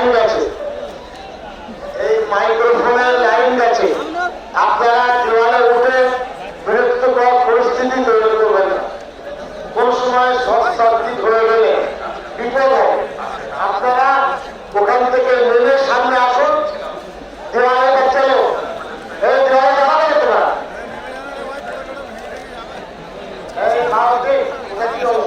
Line গেছে, এই মাইক্রোফোনের লাইন গেছে। আপনারা দেওয়ালে উঠে বিরক্তকর পরিস্থিতি তৈরি করবেন না। কোন সময় শর্ট সার্কিট হয়ে গেলে বিপদ হবে। আপনারা ওখান থেকে নেমে সামনে আসুন, দেওয়ালে চলো, এই দেওয়ালে যাওয়া যাবে তোমরা। এই ভারতে ওটা কি হলো?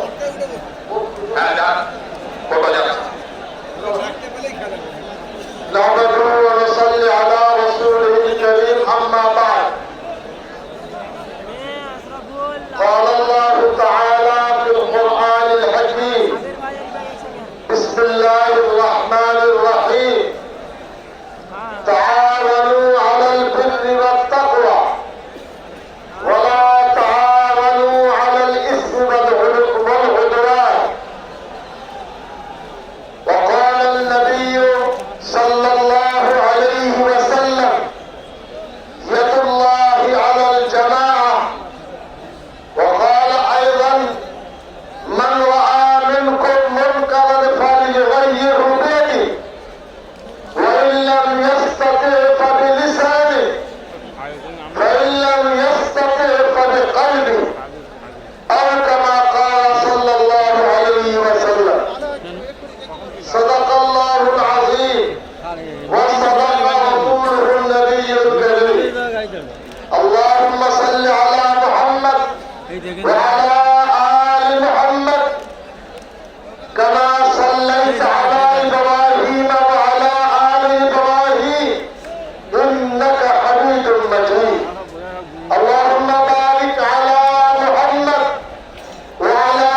نحمده ونصلي على رسوله الكريم أما بعد قال الله تعالى في القرآن الحكيم بسم الله الرحمن الرحيم تعاونوا على البر والتقوى ولا تعاونوا على الإثم والعدوان وقال النبي صلى الله عليه وسلم يد الله على الجماعة وقال أيضا من رأى منكم منكرا فليغيره بيده وإن لم يستطع فبلسانه فإن لم يستطع فبقلبه أو كما قال صلى الله عليه وسلم صدق الله العظيم وصدق رسوله النبي الكريم اللهم صل على محمد وعلى آل محمد كما صليت على إبراهيم وعلى آل إبراهيم إنك حميد مجيد اللهم بارك على محمد وعلى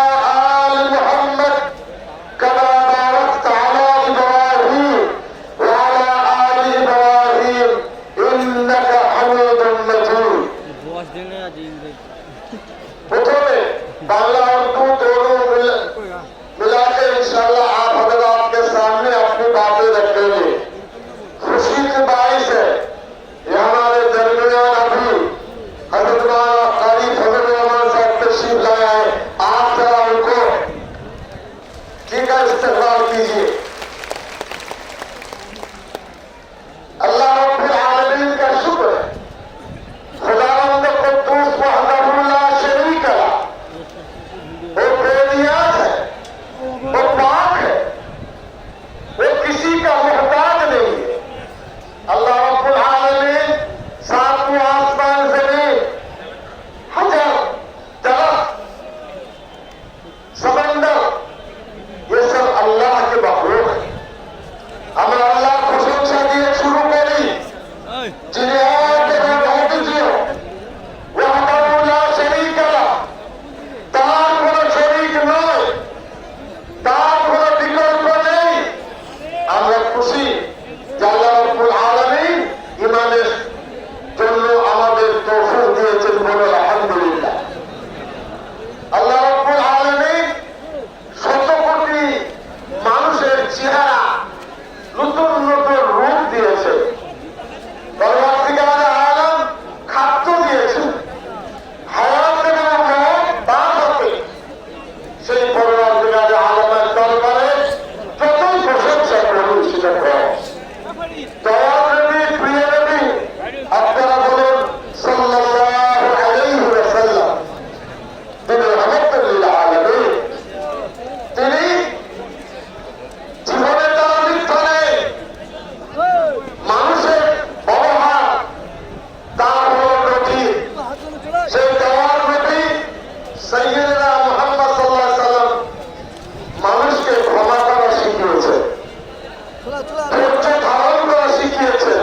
آل محمد كما باركت على إبراهيم وعلى آل إبراهيم إنك حميد مجيد प्रथमे बांग्ला उर्दू दोनों मिला के इंशाल्लाह आप हजरात के सामने अपनी बातें रखेंगे। खुशी की बारिश है ये हमारे दरमियान अभी हजरत कारी फजल रहमान साहब तशरीफ लाए हैं। आप जरा उनको जी का इस्तेमाल कीजिए। अल्लाह रब्बुल आलमीन का शुक्र है, खुदावंद कुद्दूस वहदहु ला शरीक लह, वो बेनियाज है, वो पाक है, वो किसी का मोहताज नहीं है। अल्लाह रब्बुल आलमीन सातों आसमान जमीन हजर दरख्त समंदर ये सब अल्लाह के मखलूक है। আমরা আল্লাহ প্রশংসা দিয়ে শুরু করি যিনি এক এবং অদ্বিতীয় ওয়াহদাহু লা শারীকা লাহ, তার কোনো শরীক নয়, তার কোনো বিকল্প নেই। আমরা খুশি যে আল্লাহ রাব্বুল আলামিন ইমানের জন্য আমাদের তৌফিক দিয়েছেন, বলে আলহামদুলিল্লাহ। আল্লাহ রাব্বুল আলামিন শত কোটি মানুষের চেহারা নতুন নতুন রূপ দিয়েছে, পরবর্তীকালে আলম খাদ্য দিয়েছে, হায়াত এবং মওত তার হাতে। সেই পরবর্তীকালে আলমের দরবারে যতই প্রশংসা করুন সেটা কম। দয়াল নবী, প্রিয় নবী, আপনারা বলুন সাল্লাল্লাহু আলাইহি ওয়াসাল্লাম। তিনি রহমতুল লিল আলামিন, তিনি জীবনে তার মৃত্যু নেই, মানুষের ব্যবহার তার হল নবী। সেই দেওয়ার নবী সাইয়্যিদনা মুহাম্মদ সাল্লাল্লাহু আলাইহি ওয়াসাল্লাম মানুষকে ক্ষমা করা শিখিয়েছে, ধৈর্য ধারণ করা শিখিয়েছে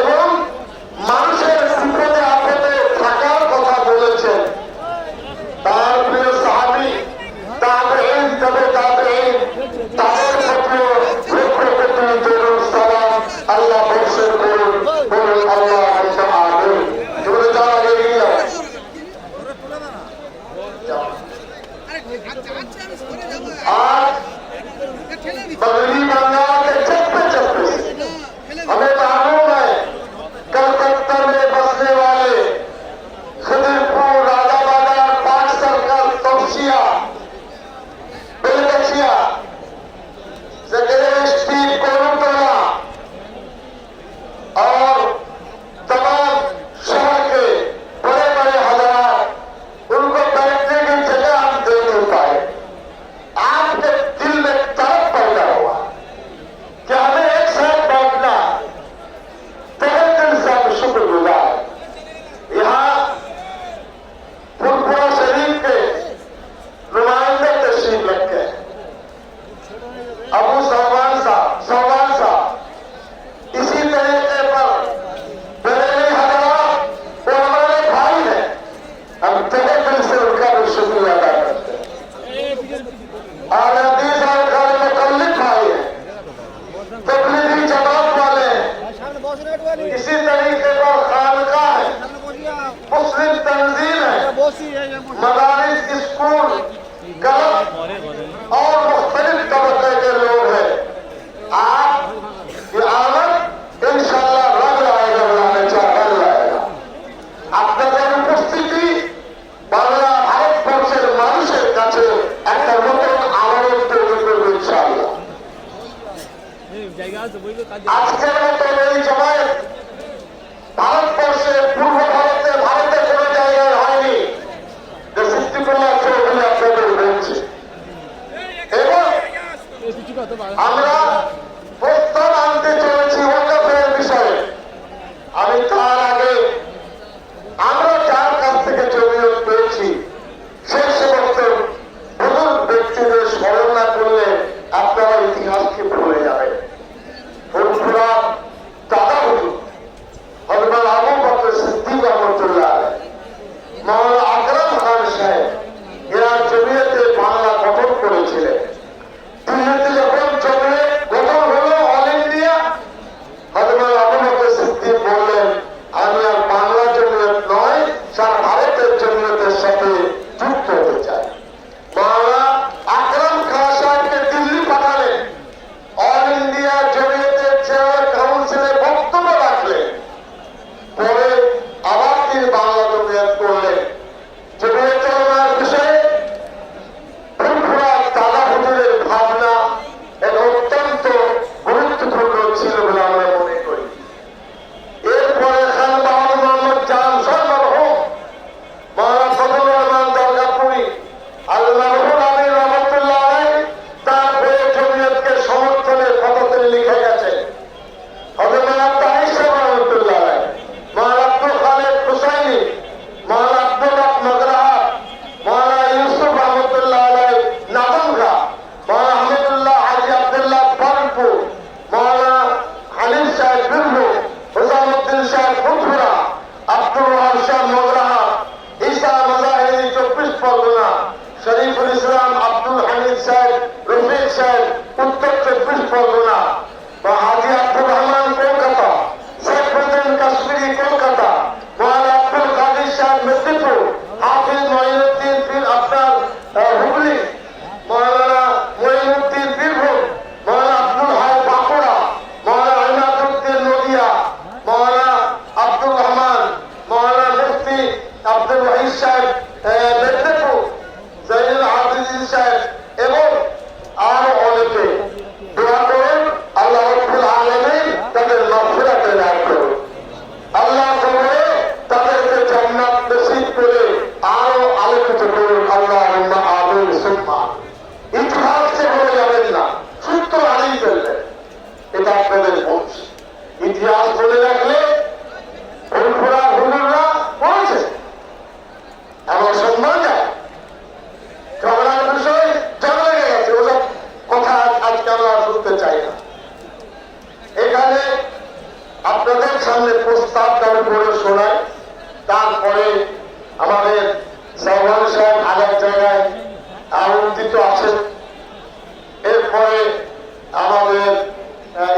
এবং মানুষের বিপদে আপদে থাকার কথা বলেছেন। তার প্রিয় সাহাবী তাবেঈন, তবে তাবেঈন, তাদের প্রতিও লক্ষ কোটি দরুদ সালাম আল্লাহ বর্ষণ করুন, বলুন আল্লাহুম্মা আমিন। তোমরা যারা এগিয়ে যাও। आज बगली बंगाल के चप्पे चप्पे से हमें मालूम है कलकत्ता में बसने वाले खदीरपुर, राजाबाजार, पाक सर्कल, तौसिया, बेलगछिया, जगरेश, और हदीस और घर मुकल्लिफ भाई हैं, तबलीगी जमात वाले हैं, इसी तरीके पर खानका है, मुस्लिम तंजीम है, मदारिस स्कूल क्लब और मुख्तलिफ तबके के लोग हैं। आपकी आमद इंशाअल्लाह रंग लाएगा, बुलाने चाह लाएगा। আপনাদের উপস্থিতি বাংলা ভারতবর্ষের মানুষের কাছে একটা নতুন আলোড়ন তৈরি করবে ইনশাআল্লাহ। আজকের মতো এই জমায়েত ভারতবর্ষের পূর্ব ভারতে ভারতের কোন জায়গায় হয়নি, যে সিদ্দিকুল্লাহ চৌধুরী আপনাদের বলছে। এবং আমরা প্রস্তাব আনতে চলেছি ওয়াকফের বিষয়ে। আমি তার আগে আমরা যার কাছ থেকে জমিয়ত পেয়েছি সেই সমস্ত বুজুর্গ ব্যক্তিদের স্মরণ না করলে আপনারা ইতিহাসকে ভুলে যাবেন। ফুরফুরা দাদা হুজুর হযরত আবু বকর সিদ্দিক রহমাতুল্লাহ আলাইহি, মাওলানা আকরাম খান সাহেব এরা জমিয়তে বাংলা গঠন করেছিলেন। দিল্লিতে যখন জমিয়ত গঠন হলো অল ইন্ডিয়া, হযরত আবু বকর সিদ্দিক বললেন আমি আর বাংলা জমিয়ত নয়, সারা ভারতের জমিয়তের সাথে যুক্ত হতে চাই। মাওলানা আকরাম খান সাহেবকে দিল্লি পাঠালেন, অল ইন্ডিয়া জমিয়তের চেয়ার কাউন্সিলে বক্তব্য রাখলেন, পরে আবার তিনি বাংলা জমিয়ত করলেন। জমিয়ত চলনার বিষয়ে ফুরফুরা দাদা হুজুরের ভাবনা এটা অত্যন্ত গুরুত্বপূর্ণ ছিল বলে আমরা মনে করি। এরপরে খান বাহাদুর মোহাম্মদ জাম সর্বরহম, মাওলানা ফজলুর রহমান দরগাপুরি, আল্লাহ আমির রহমতুল্লাহ আলাইহি তার বইয়ে জমিয়তকে সমর্থনের কথা তিনি লিখে গেছেন। হযরত আব্দুল হাইসাম রহমতুল্লাহ আলাইহি, মাওলানা আব্দুল খালেদ হুসাইনি, মাওলানা আব্দুল হক মাগরাহা, মাওলানা ইউসুফ রহমতুল্লাহ আলাইহি নাদমগা, মাওলানা আহমদুল্লাহ হাজী আব্দুল্লাহ বারপুর, মাওলানা হানিফ সাহেব বিরহু, হুসামউদ্দিন সাহেব ফুরফুরা, আব্দুল ওয়াহাব শাহ মাগরাহা, ঈসা মাজাহিরি 24 পরগনা, শরীফুল ইসলাম আব্দুল হামিদ সাহেব রফিক সাহেব উত্তর 24 পরগনা, হাজী আব্দুর রহমান কলকাতা, সাইফুদ্দিন কাশ্মীরি কলকাতা, মাওলানা আব্দুল কাদির সাহেব মেদিনীপুর, হাফিজ মঈনুদ্দিন পীর আপনার হুগলি, মাওলানা মঈনুদ্দিন বীরভূম, মাওলানা আব্দুল হাই বাঁকুড়া, মাওলানা ইমাদউদ্দিন নদিয়া, মাওলানা আব্দুল রহমান, মাওলানা মুফতি আব্দুল ওয়াহিদ সাহেব মেদিনীপুর, জাইনুল আবিদিন সাহেব এবং আরো অনেকে। দোয়া করুন আল্লাহ রাব্বুল আলামিন তাদের মাগফিরাতে দান করুন, আল্লাহ কবরে তাদেরকে জান্নাত নসিব করে আরো আলোকিত করুন। আল্লাহুম্মা আমিন সুম্মা। ইতিহাসে বলে যাবেন না, সূত্র হারিয়ে ফেললেন, এটা আপনাদের বংশ। ইতিহাস বলে রাখলে ফুরফুরা হুজুররা বলছে এমন সম্মান যায়। ঝগড়ার বিষয় ঝগড়া হয়ে গেছে, ওসব কথা আজকে আমরা শুনতে চাই না। এখানে আপনাদের সামনে প্রস্তাব দাবি করে শোনায়, তারপরে আমাদের সালমান সাহেব আরেক জায়গায় আমন্ত্রিত আছেন, এরপরে আমাদের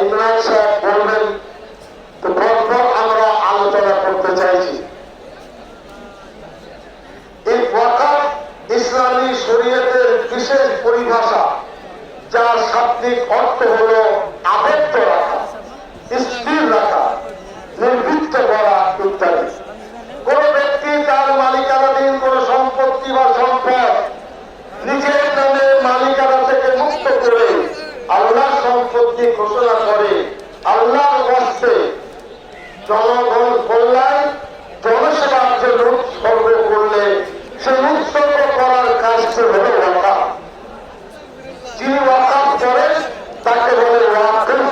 ইমরান সাহেব বলবেন। তো পরপর আমরা আলোচনা করতে চাইছি। এই ওয়াকফ ইসলামী শরীয়তের বিশেষ পরিভাষা, যার শাব্দিক অর্থ হল আবদ্ধ রাখা, স্থির রাখা, নির্বৃত্ত করা ইত্যাদি। কোন ব্যক্তি তার মালিকানাধীন কোন সম্পত্তি বা সম্পদ নিজের নামে মালিকানা থেকে মুক্ত করে আল্লাহর সম্পত্তি ঘোষণা করে আল্লাহর ওয়াস্তে জনগণ কল্যাণ জনসেবার জন্য উৎসর্গ করলে সেই উৎসর্গ করার কাজটি হল ওয়াকফ। যিনি ওয়াকফ করেন তাকে বলে ওয়াকিফ।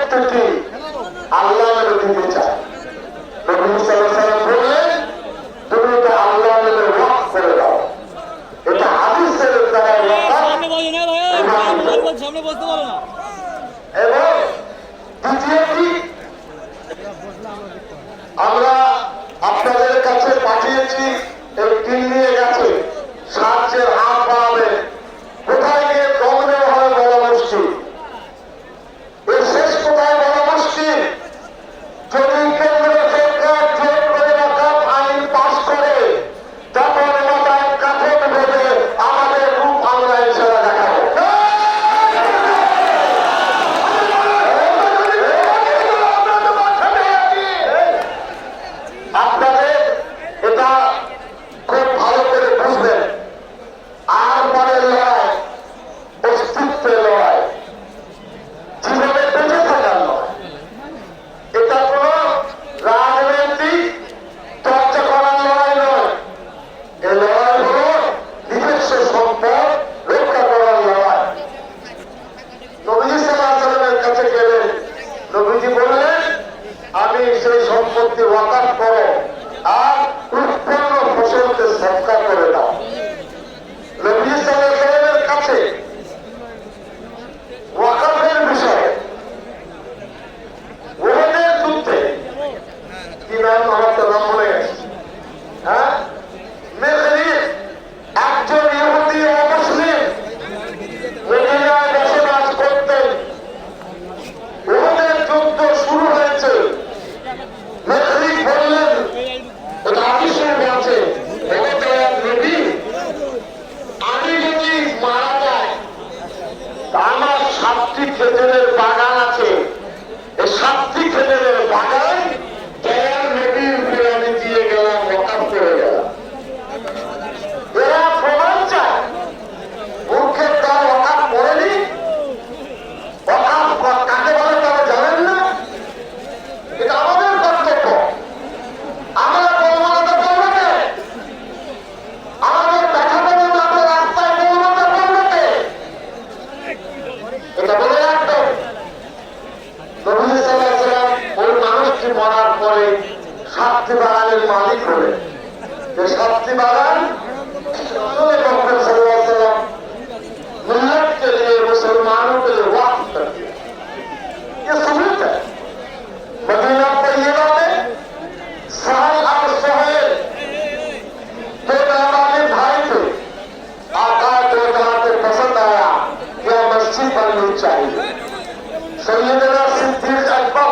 সম্পত্তিটি আল্লাহ নামে দিতে চায়। নবী সাল্লাল্লাহু আলাইহি ওয়াসাল্লাম বললেন, তুমি এটা আল্লাহ নামে ওয়াকফ করে দাও। এটা হাদিসের দ্বারা এবং দ্বিতীয়টি আমরা আপনাদের কাছে পাঠিয়েছি, এই টিম নিয়ে গেছে, সাহায্যের হাত বাড়াবে। কোথায় গিয়ে দম দেওয়া হয় বলা মুশকিল। এর শেষ কোথায় বলা মুশকিল। যদি কেন্দ্র সরকার জোর করে ওয়াকফ আইন পাস করে, তখন মাথায় কাঠন ভেবে আমাদের রূপ আমরা ইনশাআল্লাহ দেখাবো। আপনাদের এটা খুব ভালো করে বুঝবেন। আর পরে লড়াই অস্তিত্বের লড়াই, জীবনে বেঁচে থাকার লড়াই। এটা কোন রাজনৈতিক চর্চা করার লড়াই নয়। এই লড়াই হল নিজস্ব সম্পদ রক্ষা করার লড়াই। নবীজি সাল্লাল্লাহু আলাইহি ওয়াসাল্লামের কাছে গেলেন, নবীজি বললেন, আমি সেই সম্পত্তি ওয়াকফ করো আর উৎপন্ন ফসলকে সদকা করে দাও। নবী সাল্লাল্লাহু আলাইহি ওয়াসাল্লামের কাছে ওয়াকফের বিষয়ে উহুদের যুদ্ধে কি নাম, আমার তো নাম মনে গেছে, হ্যাঁ, মেঘরিব একজন ইহুদি ও মুসলিম মদিনায় বসবাস করতেন। উহুদের যুদ্ধ শুরু হয়েছে। মেঘরিব বললেন, এটা হাদিসে আছে, নবী, আমি যদি মারা যাই, আমার 7টি খেজুরের বাগান আছে, এই 7টি খেজুরের বাগান দয়ার নবীর উপরে আমি দিয়ে গেলাম, ওয়াকফ করে গেলাম। এরা প্রমাণ চায়, মূর্খের দল ওয়াকফ করেনি। ওয়াকফ কাকে বলে তারা জানেন না। এটা আমাদের কর্তব্য। আমরা প্রমাণতা করবো কে? আমাদের দেখা পেলে আমরা রাস্তায় প্রমাণতা করবো কে? এটা বলে রাখতো। নবী সাল্লাল্লাহু আলাইহি ওয়াসাল্লাম ওই মানুষটি মরার পরে 7টি বাগানের মালিক হলেন। এই 7টি বাগান রাসূল আকরাম সাল্লাল্লাহু আলাইহি ওয়াসাল্লাম मिल्लत के लिए, मुसलमानों के लिए वक्फ कर दिया। ये सबूत है। मदीना तैयबा में सहल और सुहैल दो नाबालिग भाई थे। आका को जहां पसंद आया क्या मस्जिद बननी चाहिए। सैयदना सिद्दीक अकबर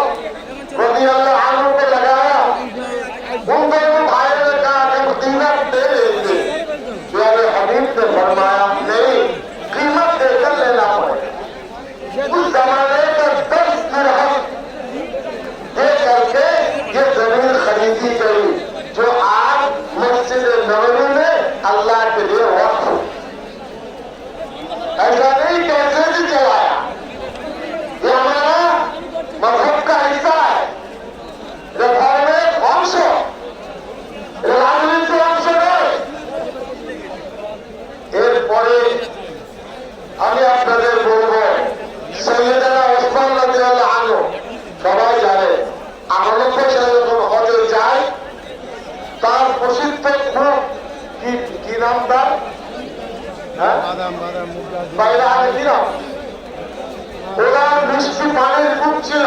रज़ियल्लाहु अन्हु को लगाया। उन दोनों भाइयों ने कहा कि मदीना दे देंगे। प्यारे हबीब ने फरमाया, नहीं, कीमत देकर लेना पड़ेगा। उस जमाने का 10 दिरहम दे करके ये जमीन खरीदी गई, जो आज मस्जिद नबवी में अल्लाह के लिए वक्फ। ऐसा नहीं कैसे भी चलाया, ये हमारा मजहब का हिस्सा है। रिफॉर्मेर अंश, राजनीतिक अंश নয়। এরপরে আমি আপনাদের বলবো, সৈয়দনা ওসমান রাদিয়াল্লাহু আনহু সবাই জানে, 99 সালে যখন হজে যায়, তার প্রসিদ্ধ কূপ কি নাম তার, বাইরে আগে কি নাম, ওরা মিষ্টি পানির কূপ ছিল।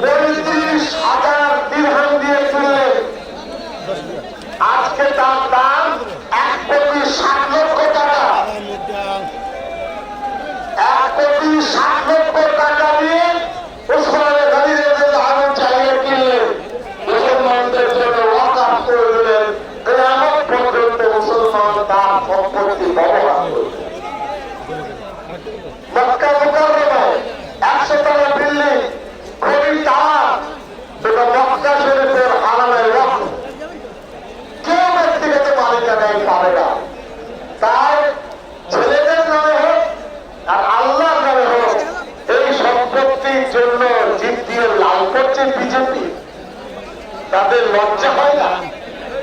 35,000 দিরহাম দিয়ে কিনলেন। আজকে তার দাম 1,60,00,000 টাকা। 1,60,00,000 টাকা দিয়ে উসমান গনি রাদিয়াল্লাহু আনহু চাইলে কিনলেন। মুসলমানদের জন্য ওয়াকফ করে দিলেন। কিয়ামত পর্যন্ত মুসলমান তার সম্পত্তি ব্যবহার করবে। মক্কা মুকাররমায় 100 তলা বিল্ডিং, কোটি টাকা, এটা মক্কা শরীফের হারামে ওয়াকফ। কেউ ব্যক্তিগত মালিকানায় পাবে না। তাই ছেলেদের নামে হোক আর আল্লাহর নামে হোক, এই সম্পত্তির জন্য জিত দিয়ে লাল করছে বিজেপি। তাদের লজ্জা হয় না?